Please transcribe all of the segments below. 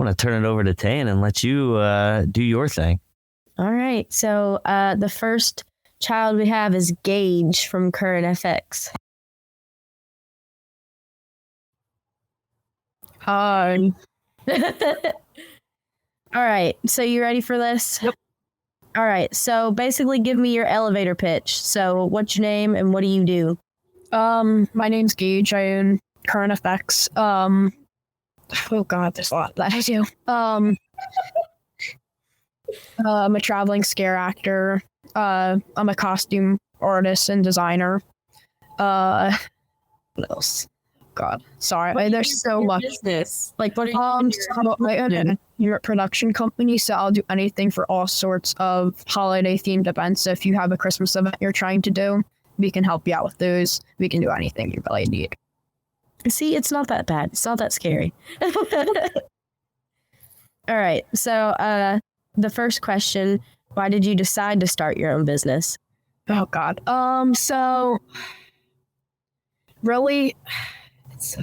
want to turn it over to Tayen and let you do your thing. All right. So the first child we have is Gage from Currant FX. Hi. All right. So you ready for this? Yep. All right. So basically give me your elevator pitch. So what's your name and what do you do? My name's Gage. I own Currant FX. Oh God, there's a lot that I do. I'm a traveling scare actor. I'm a costume artist and designer. What else? God, sorry. There's so much. Business. Like, what? So I own a production company, so I'll do anything for all sorts of holiday themed events. So if you have a Christmas event you're trying to do, we can help you out with those. We can do anything you really need. See, it's not that bad. It's not that scary. All right. So the first question, why did you decide to start your own business? Oh God. So really, so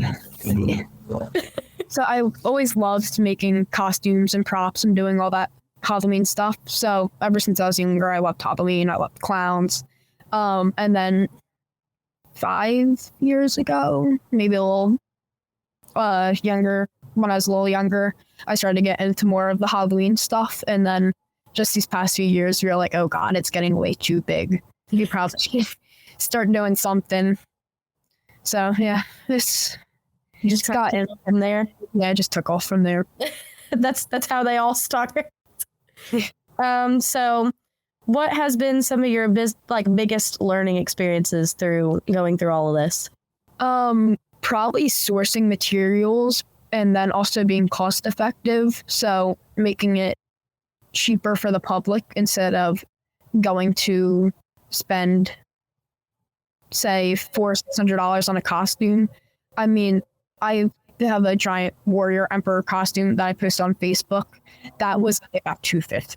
I always loved making costumes and props and doing all that Halloween stuff. So ever since I was younger, I loved Halloween. I loved clowns. And then 5 years ago, maybe a little younger, when I was a little younger, I started to get into more of the Halloween stuff. And then just these past few years, we were like, oh God, it's getting way too big. You probably start doing something. So yeah, this just got in from there. Yeah, I just took off from there. That's how they all start. So what has been some of your biggest learning experiences through going through all of this? Probably sourcing materials and then also being cost effective. So making it cheaper for the public instead of going to spend, say, $400-$600 on a costume. I mean, I have a giant warrior emperor costume that I post on Facebook. That was about $250.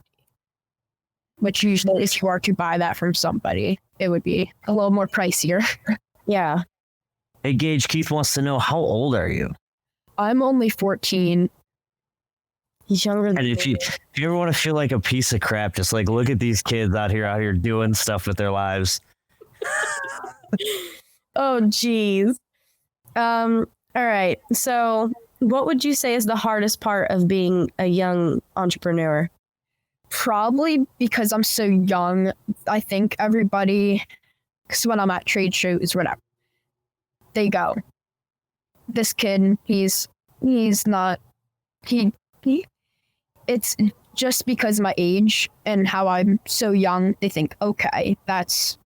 Which usually, if you are to buy that from somebody, it would be a little more pricier. Yeah. Hey, Gage, Keith wants to know, how old are you? I'm only 14. He's younger than And if you ever want to feel like a piece of crap, just like look at these kids out here doing stuff with their lives. Oh, geez. All right. So what would you say is the hardest part of being a young entrepreneur? Probably because I'm so young. I think everybody, because when I'm at trade shows, whatever, they go, this kid, he's not, it's just because of my age and how I'm so young, they think, okay, that's,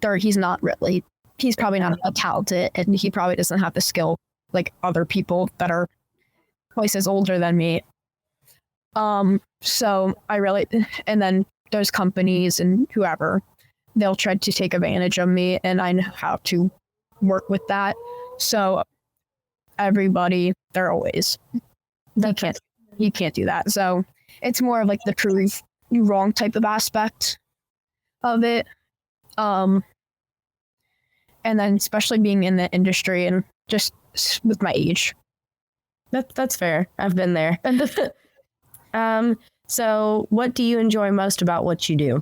or he's not really, he's probably not talented and he probably doesn't have the skill like other people that are twice as older than me. So I really, and then those companies and whoever, they'll try to take advantage of me and I know how to work with that. So everybody, they're always, you can't do that. So it's more of like the prove you wrong type of aspect of it. And then especially being in the industry and just with my age. That's fair. I've been there. So what do you enjoy most about what you do?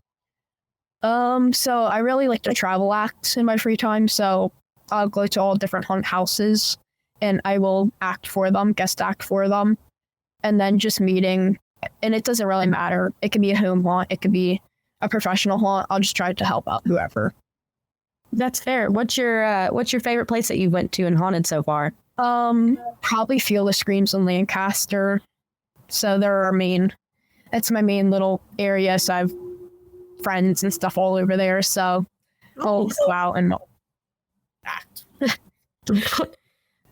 So I really like to travel act in my free time. So I'll go to all different haunted houses and I will act for them, guest act for them. And then just meeting, and it doesn't really matter. It could be a home haunt. It could be a professional haunt. I'll just try to help out whoever. That's fair. What's your favorite place that you went to and haunted so far? Probably Feel the Screams in Lancaster. So it's my main little area. So I have friends and stuff all over there. So I'll go out and act.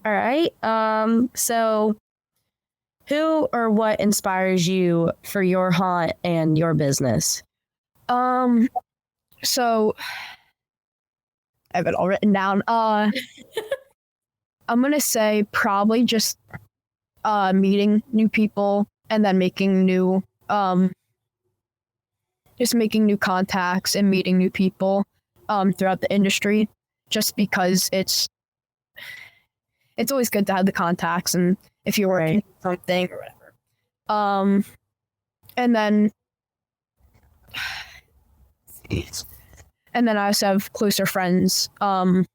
All right. So who or what inspires you for your haunt and your business? So I have it all written down. I'm gonna say probably just meeting new people and then making new contacts and meeting new people throughout the industry, just because it's always good to have the contacts and if you're working on something or whatever. And then I also have closer friends in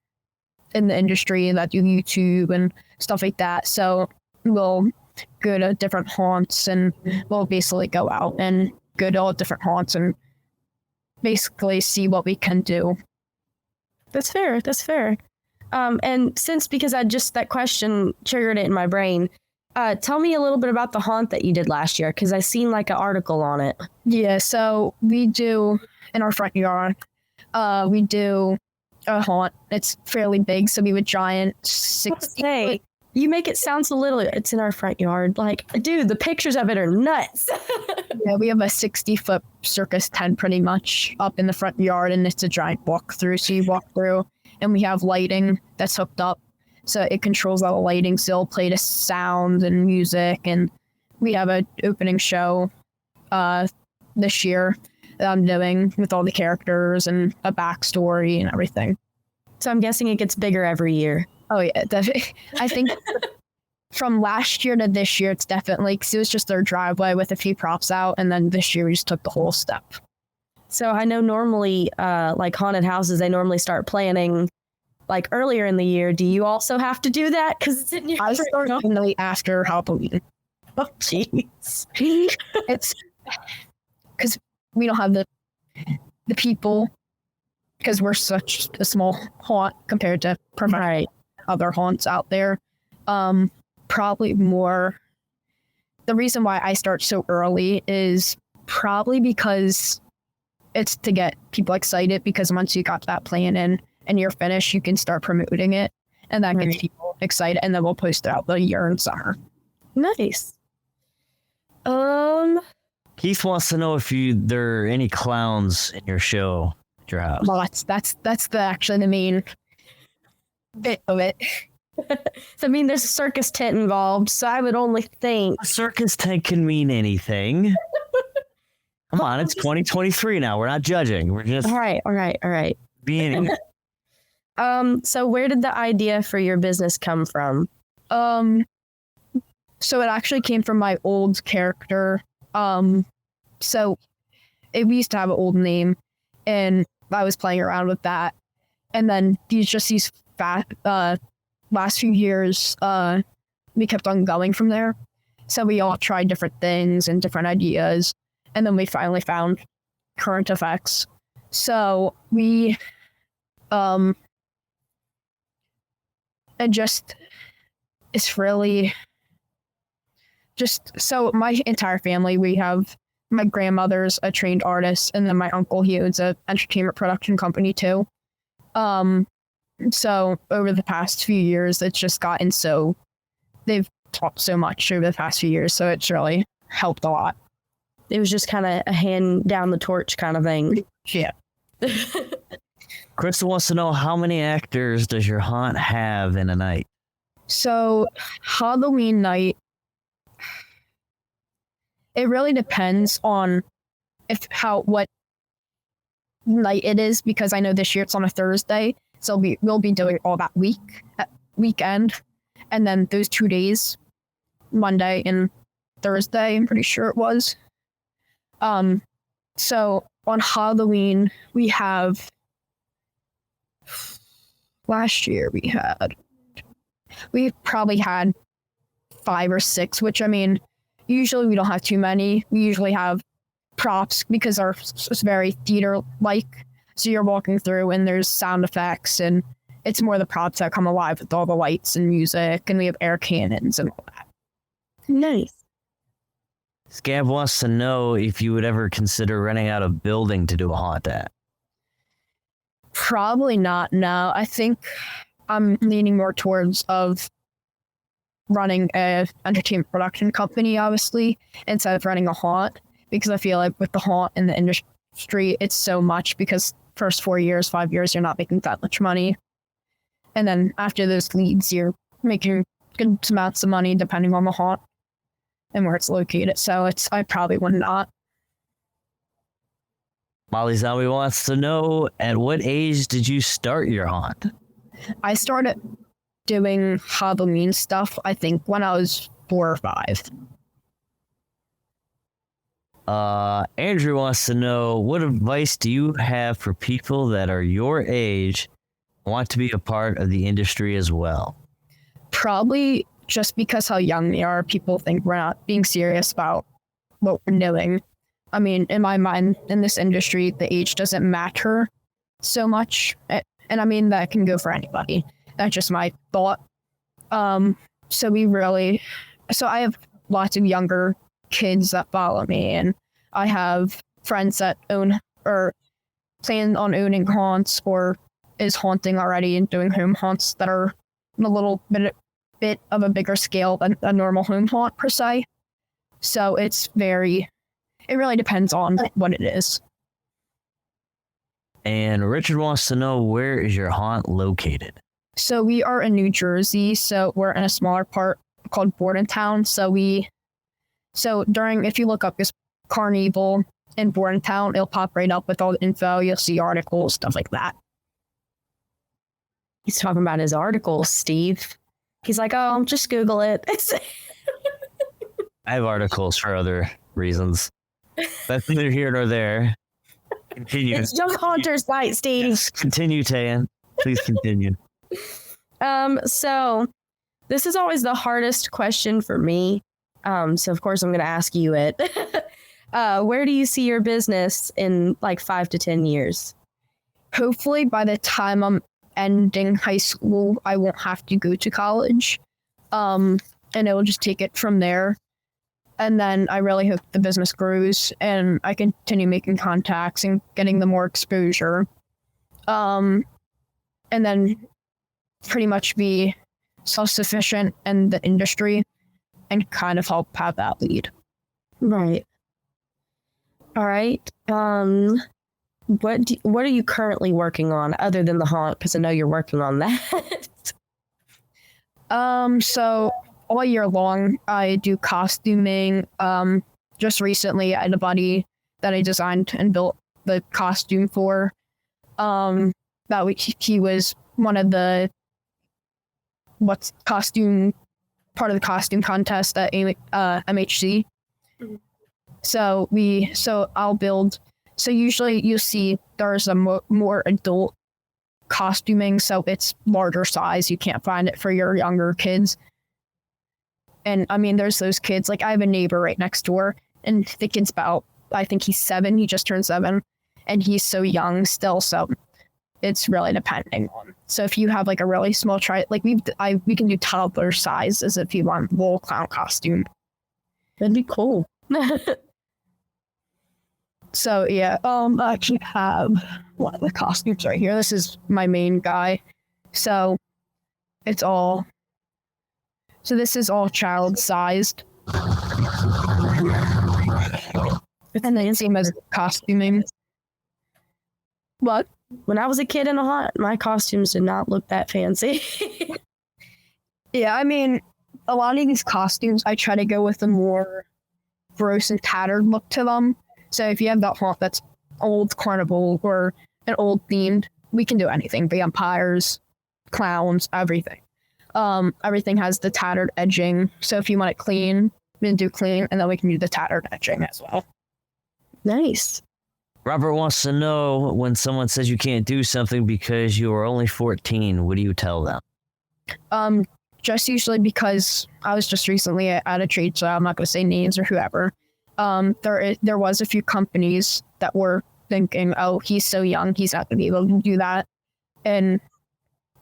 the industry that do YouTube and stuff like that. So we'll go to different haunts and we'll basically go out and go to all different haunts and basically see what we can do. That's fair. That's fair. And because that question triggered it in my brain, tell me a little bit about the haunt that you did last year, because I seen like an article on it. Yeah, so we do in our front yard, we do a haunt. It's fairly big, so we have a giant 60. Hey, you make it sound so little. It's in our front yard. Like, dude, the pictures of it are nuts. Yeah, we have a 60-foot circus tent pretty much up in the front yard, and it's a giant walk-through. So you walk through, and we have lighting that's hooked up, so it controls all the lighting. So it'll play the sound and music, and we have an opening show this year that I'm doing with all the characters and a backstory and everything. So I'm guessing it gets bigger every year. Oh, yeah, definitely. I think from last year to this year, it's definitely, because it was just their driveway with a few props out, and then this year we just took the whole step. So I know normally, like haunted houses, they normally start planning like earlier in the year. Do you also have to do that? Because it's in your I started normally after Halloween. Oh, jeez. It's because we don't have the people, because we're such a small haunt compared to other haunts out there. Probably more. The reason why I start so early is probably because it's to get people excited, because once you got that plan in and you're finished, you can start promoting it, and that gets people excited, and then we'll post it out the year in summer. Nice. Keith wants to know if there are any clowns in your show at your house. Well, that's actually the main bit of it. So, I mean, there's a circus tent involved, so I would only think A circus tent can mean anything. Come on, it's 2023 now. We're not judging. We're just all right. being. So where did the idea for your business come from? So it actually came from my old character. So we used to have an old name, and I was playing around with that. And then these last few years, we kept on going from there. So we all tried different things and different ideas. And then we finally found Currant FX. So we, it's really just, so my entire family, we have, my grandmother's a trained artist, and then my uncle, he owns an entertainment production company too. So over the past few years, it's just gotten so, they've taught so much over the past few years, so it's really helped a lot. It was just kind of a hand down the torch kind of thing. Yeah. Crystal wants to know, how many actors does your haunt have in a night? So Halloween night, it really depends on what night it is, because I know this year it's on a Thursday, so we'll be doing all that weekend, and then those 2 days, Monday and Thursday, I'm pretty sure it was. So on Halloween, last year we probably had 5 or 6, which, I mean, usually we don't have too many. We usually have props, because it's very theater-like. So you're walking through and there's sound effects, and it's more the props that come alive with all the lights and music, and we have air cannons and all that. Nice. Scab wants to know if you would ever consider renting out a building to do a haunt at. Probably not, no. I think I'm leaning more towards running a entertainment production company, obviously, instead of running a haunt, because I feel like with the haunt in the industry, it's so much, because first 4 years, 5 years, you're not making that much money. And then after those leads, you're making good amounts of money depending on the haunt and where it's located. So I probably would not. Molly Zombie wants to know, at what age did you start your haunt? I started doing Halloween stuff, I think, when I was 4 or 5. Andrew wants to know, what advice do you have for people that are your age, want to be a part of the industry as well? Probably just because how young they are, people think we're not being serious about what we're doing. I mean, in my mind, in this industry, the age doesn't matter so much. And I mean, that can go for anybody. That's just my thought. So I have lots of younger kids that follow me, and I have friends that own or plan on owning haunts or is haunting already and doing home haunts that are a little bit of a bigger scale than a normal home haunt per se. So it really depends on what it is. And Richard wants to know, where is your haunt located? So we are in New Jersey, so we're in a smaller part called Bordentown. If you look up this Carnival in Bordentown, it'll pop right up with all the info. You'll see articles, stuff like that. He's talking about his articles, Steve. He's like, oh, just Google it. I have articles for other reasons. That's neither here nor there. Continue. It's Young Haunters Night, Steve. Yes, continue, Tayen. Please continue. So this is always the hardest question for me. So of course I'm going to ask you it. Where do you see your business in like 5 to 10 years? Hopefully by the time I'm ending high school, I won't have to go to college. And it will just take it from there. And then I really hope the business grows and I continue making contacts and getting the more exposure. And then pretty much be self-sufficient in the industry and kind of help have that lead. Right. All right. What are you currently working on other than the haunt? Because I know you're working on that. So all year long, I do costuming. Just recently, I had a buddy that I designed and built the costume for. He was one of the part of the costume contest at MHC. Mm-hmm. So I'll build. So usually you see there's a more adult costuming, so it's larger size. You can't find it for your younger kids. And I mean, there's those kids, like I have a neighbor right next door, and the kid's I think he's 7, he just turned 7, and he's so young still, so it's really depending on. So if you have like a really small we can do toddler size as if you want a little clown costume. That'd be cool. So yeah, I actually have one of the costumes right here. This is my main guy. So this is all child sized. And then same as costuming. What? When I was a kid in a haunt, my costumes did not look that fancy. Yeah, I mean, a lot of these costumes, I try to go with a more gross and tattered look to them. So if you have that haunt that's old carnival or an old themed, we can do anything. Vampires, clowns, everything. Everything has the tattered edging. So if you want it clean, we can do clean, and then we can do the tattered edging as well. Nice. Robert wants to know, when someone says you can't do something because you are only 14, what do you tell them? Just usually because I was just recently at a trade show. I'm not going to say names or whoever. There was a few companies that were thinking, oh, he's so young, he's not going to be able to do that. And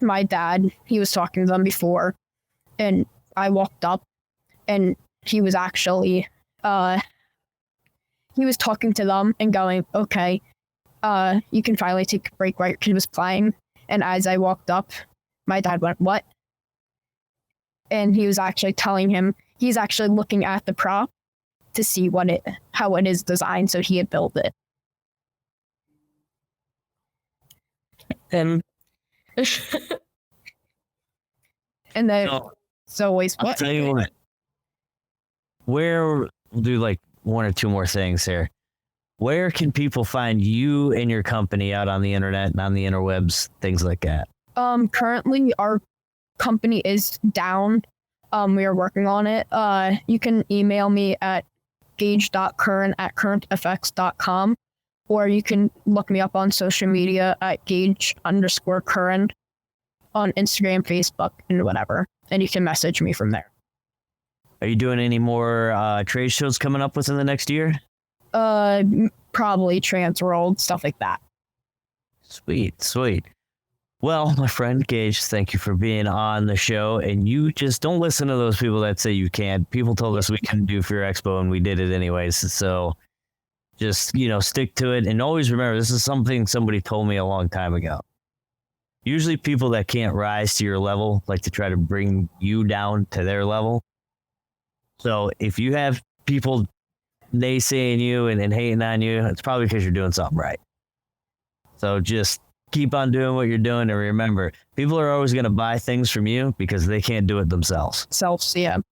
my dad, he was talking to them before, and I walked up, and he was actually, he was talking to them and going, okay, you can finally take a break while your kid was playing. And as I walked up, my dad went, what? And he was actually telling him, he's actually looking at the prop to see how it is designed, so he had built it. And then it's always I'll tell you what. We'll do like one or two more things here. Where can people find you and your company out on the internet and on the interwebs, things like that? Currently our company is down. We are working on it. You can email me at gage.currant@currantfx.com, or you can look me up on social media at gage_current on Instagram, Facebook, and whatever. And you can message me from there. Are you doing any more trade shows coming up within the next year? Probably Transworld, stuff like that. Sweet. Well, my friend Gage, thank you for being on the show. And you just don't listen to those people that say you can't. People told us we couldn't do Fear Expo, and we did it anyways. So just, stick to it. And always remember, this is something somebody told me a long time ago. Usually people that can't rise to your level like to try to bring you down to their level. So if you have people naysaying you and hating on you, it's probably because you're doing something right. So just keep on doing what you're doing, and remember, people are always going to buy things from you because they can't do it themselves. Yeah. And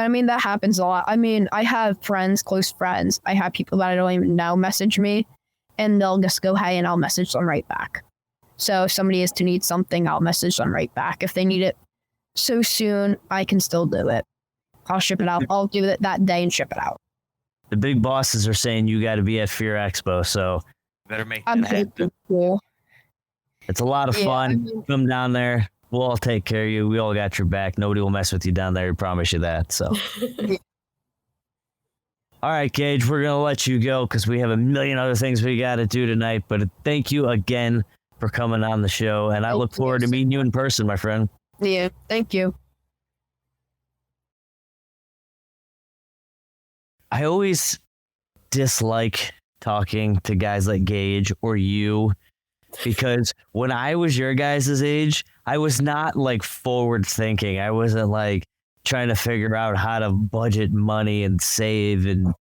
I mean, that happens a lot. I mean, I have friends, close friends. I have people that I don't even know message me, and they'll just go, hey, and I'll message them right back. So if somebody is to need something, I'll message them right back. If they need it so soon, I can still do it. I'll ship it out. I'll do it that day and ship it out. The big bosses are saying you got to be at Fear Expo, so you better make that happen. Cool. It's a lot of fun. Come down there. We'll all take care of you. We all got your back. Nobody will mess with you down there. We promise you that. So, all right, Gage, we're going to let you go because we have a million other things we got to do tonight. But thank you again for coming on the show. And I look forward to meeting you in person, my friend. Yeah, thank you. I always dislike talking to guys like Gage or you. Because when I was your guys' age, I was not like forward thinking. I wasn't like trying to figure out how to budget money and save and